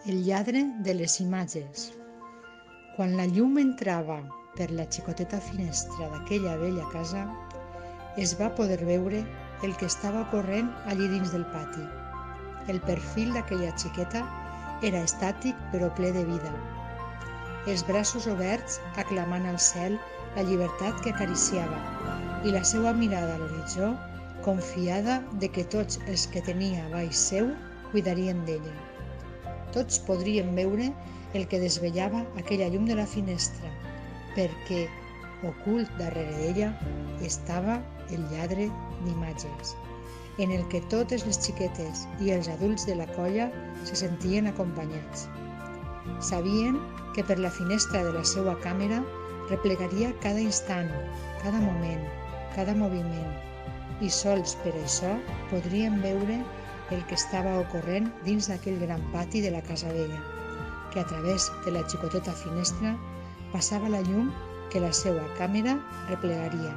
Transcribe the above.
El lladre de les imatges. Quan la llum entrava per la xicoteta finestra d'aquella vella casa, es va poder veure el que estava ocorrent allí dins del pati. El perfil d'aquella xiqueta era estàtic però ple de vida. Els braços oberts aclamant al cel la llibertat que acariciava i la seva mirada a l'horitzó confiada de que tots els que tenia baix seu cuidarien d'ella. Tots podrien veure el que desvetllava aquella llum de la finestra, perquè, ocult darrere d'ella, estava el lladre d'imatges, en el que totes les xiquetes i els adults de la colla se sentien acompanyats. Sabien que per la finestra de la seva càmera replegaria cada instant, cada moment, cada moviment, i sols per això podrien veure el que estava ocorrent dins d'aquell gran pati de la casa vella, que a través de la xicoteta finestra passava la llum que la seva càmera replegaria.